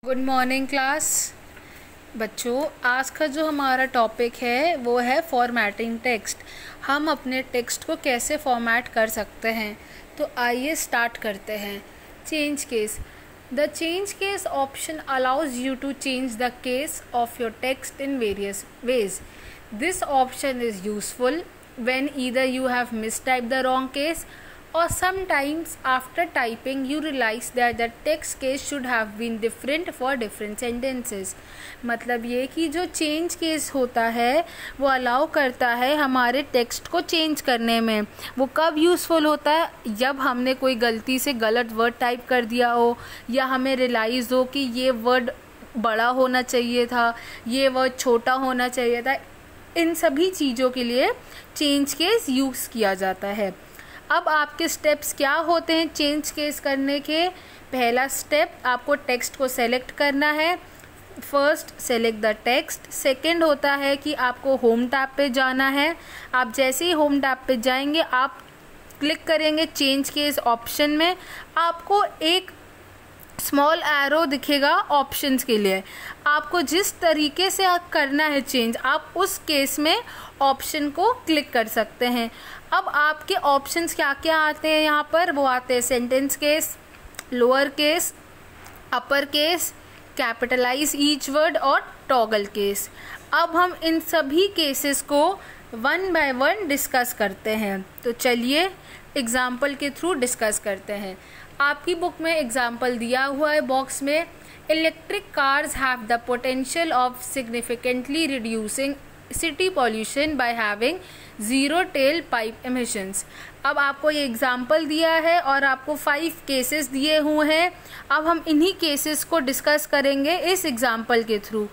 Good morning class बच्चों। आज का जो हमारा टॉपिक है वो है फॉर्मेटिंग टेक्स्ट। हम अपने टेक्स्ट को कैसे फॉर्मेट कर सकते हैं, तो आइए स्टार्ट करते हैं। Change case. The change case option allows you to change the case of your text in various ways. This option is useful when either you have mistyped the wrong case or sometimes after typing you realize that the text case should have been different for different sentences। मतलब ये कि जो change case होता है वो allow करता है हमारे टेक्स्ट को चेंज करने में। वो कब यूज़फुल होता है? जब हमने कोई गलती से गलत वर्ड टाइप कर दिया हो, या हमें रियलाइज़ हो कि ये वर्ड बड़ा होना चाहिए था, ये वर्ड छोटा होना चाहिए था। इन सभी चीज़ों के लिए चेंज केस यूज़ किया जाता है। अब आपके स्टेप्स क्या होते हैं चेंज केस करने के? पहला स्टेप, आपको टेक्स्ट को सेलेक्ट करना है। First, select the text. Second होता है कि आपको होम टैब पे जाना है। आप जैसे ही होम टैब पे जाएंगे आप क्लिक करेंगे चेंज केस ऑप्शन में। आपको एक स्मॉल एरो दिखेगा ऑप्शंस के लिए। आपको जिस तरीके से करना है चेंज, आप उस केस में ऑप्शन को क्लिक कर सकते हैं। अब आपके ऑप्शंस क्या क्या आते हैं यहाँ पर? वो आते हैं sentence case, lower case, upper case, capitalise each word और टॉगल केस। अब हम इन सभी केसेस को वन बाय वन डिस्कस करते हैं। तो चलिए एग्जाम्पल के थ्रू डिस्कस करते हैं। आपकी बुक में एग्जाम्पल दिया हुआ है बॉक्स में। Electric cars have the potential of significantly reducing city pollution by having zero tail pipe emissions. अब आपको ये एग्जाम्पल दिया है और आपको 5 केसेस दिए हुए हैं। अब हम इन्हीं केसेस को डिस्कस करेंगे इस एग्जाम्पल के थ्रू।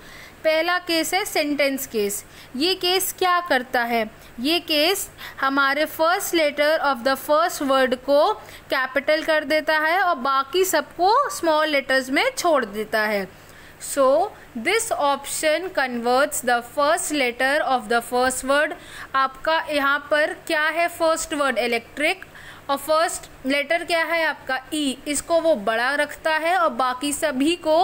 पहला केस है सेंटेंस केस। ये केस क्या करता है? ये केस हमारे first letter of the first word को कैपिटल कर देता है और बाकी सबको स्मॉल लेटर्स में छोड़ देता है। So this option converts the first letter of the first word. आपका यहाँ पर क्या है? फर्स्ट वर्ड इलेक्ट्रिक और फर्स्ट लेटर क्या है आपका? ई। इसको वो बड़ा रखता है और बाकी सभी को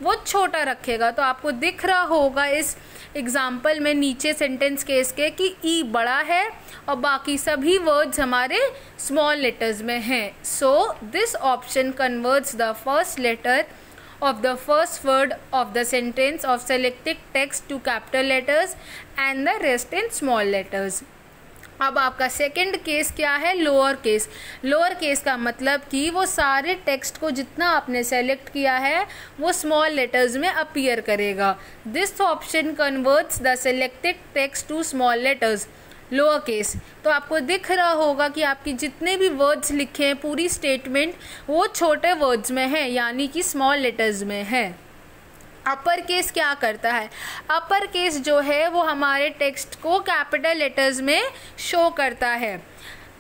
वो छोटा रखेगा। तो आपको दिख रहा होगा इस एग्जाम्पल में नीचे सेंटेंस केस के कि ई बड़ा है और बाकी सभी वर्ड्स हमारे स्मॉल लेटर्स में हैं। So this option converts the first letter of the first word of the sentence of selected text to capital letters and the rest in small letters। अब आपका सेकंड केस क्या है? Lower case. Lower case का मतलब कि वो सारे text को जितना आपने सेलेक्ट किया है वो स्मॉल लेटर्स में अपीयर करेगा। This option converts the selected text to small letters, lower case. तो आपको दिख रहा होगा कि आपकी जितने भी वर्ड्स लिखे हैं पूरी स्टेटमेंट वो छोटे वर्ड्स में है, यानी कि स्मॉल लेटर्स में है। अपर केस क्या करता है? अपर केस जो है वो हमारे टेक्स्ट को कैपिटल लेटर्स में शो करता है।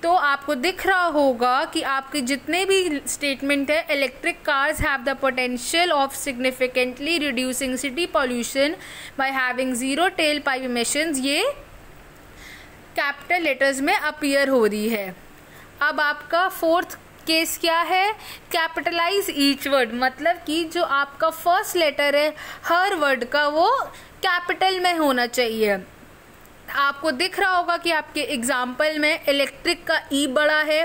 तो आपको दिख रहा होगा कि आपके जितने भी स्टेटमेंट है, electric cars have the potential of significantly reducing city pollution by having zero tail pipe emissions, ये कैपिटल लेटर्स में अपीयर हो रही है। अब आपका फोर्थ केस क्या है? Capitalise each word. मतलब कि जो आपका फर्स्ट लेटर है हर वर्ड का वो कैपिटल में होना चाहिए। आपको दिख रहा होगा कि आपके एग्जाम्पल में इलेक्ट्रिक का ई बड़ा है,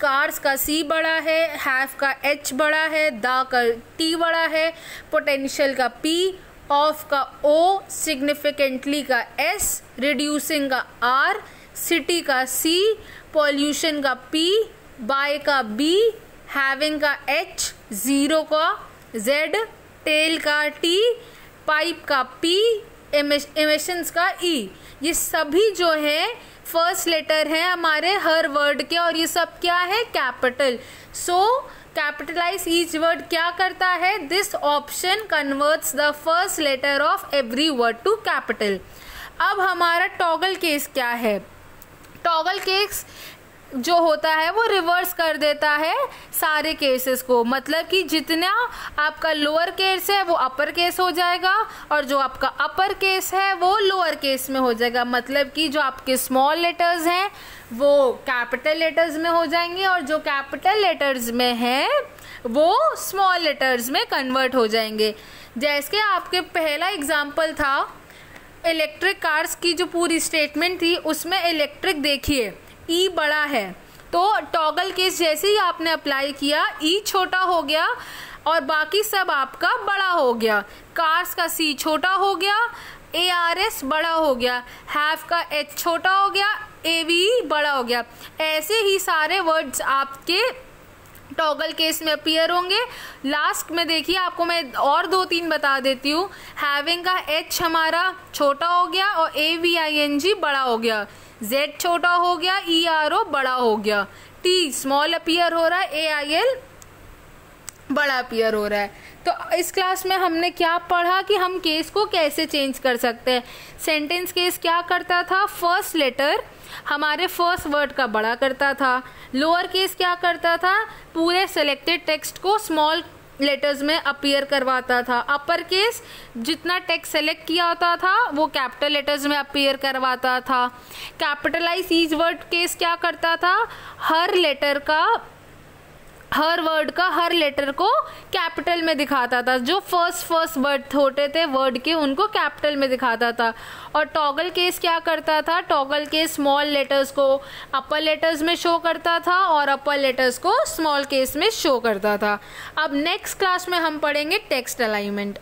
कार्स का सी बड़ा है, हैव का एच बड़ा है, द का टी बड़ा है, पोटेंशियल का पी, ऑफ का ओ, सिग्निफिकेंटली का एस, रिड्यूसिंग का आर, सिटी का सी, पॉल्यूशन का पी, बाय का बी, हैविंग का एच, ज़ीरो का जेड, टेल का टी, पाइप का पी, एमिशंस का ई। ये सभी जो है फर्स्ट लेटर हैं हमारे हर वर्ड के और ये सब क्या है? Capital. So capitalise each word क्या करता है? This option converts the first letter of every word to capital. अब हमारा टॉगल केस क्या है? टॉगल केस जो होता है वो रिवर्स कर देता है सारे केसेस को। मतलब कि जितना आपका लोअर केस है वो अपर केस हो जाएगा और जो आपका अपर केस है वो लोअर केस में हो जाएगा। मतलब कि जो आपके स्मॉल लेटर्स हैं वो कैपिटल लेटर्स में हो जाएंगे और जो कैपिटल लेटर्स में हैं वो स्मॉल लेटर्स में कन्वर्ट हो जाएंगे। जैसे आपके पहला एग्जाम्पल था इलेक्ट्रिक कार्स की जो पूरी स्टेटमेंट थी, उसमें इलेक्ट्रिक देखिए ई बड़ा है, तो टॉगल केस जैसे ही आपने अप्लाई किया ई छोटा हो गया और बाकी सब आपका बड़ा हो गया। कार्स का सी छोटा हो गया, ARS बड़ा हो गया, हैव का H छोटा हो गया, AVE बड़ा हो गया। ऐसे ही सारे वर्ड्स आपके टॉगल केस में अपीयर होंगे। लास्ट में देखिए आपको मैं और 2-3 बता देती हूँ। हैविंग का H हमारा छोटा हो गया और AVING बड़ा हो गया, Z छोटा हो गया, ERO बड़ा हो गया, T स्मॉल अपीयर हो रहा है, AIL बड़ा अपीयर हो रहा है। तो इस क्लास में हमने क्या पढ़ा कि हम केस को कैसे चेंज कर सकते हैं। सेंटेंस केस क्या करता था, फर्स्ट लेटर हमारे फर्स्ट वर्ड का बड़ा करता था। लोअर केस क्या करता था, पूरे सेलेक्टेड टेक्स्ट को स्मॉल लेटर्स में अपीयर करवाता था। अपर केस जितना टेक्स्ट सेलेक्ट किया होता था वो कैपिटल लेटर्स में अपीयर करवाता था। कैपिटलाइज ईच वर्ड केस क्या करता था, हर वर्ड का हर लेटर को कैपिटल में दिखाता था। जो फर्स्ट वर्ड होते थे वर्ड के उनको कैपिटल में दिखाता था। और टॉगल केस क्या करता था, टॉगल केस स्मॉल लेटर्स को अपर लेटर्स में शो करता था और अपर लेटर्स को स्मॉल केस में शो करता था। अब नेक्स्ट क्लास में हम पढ़ेंगे टेक्स्ट अलाइनमेंट।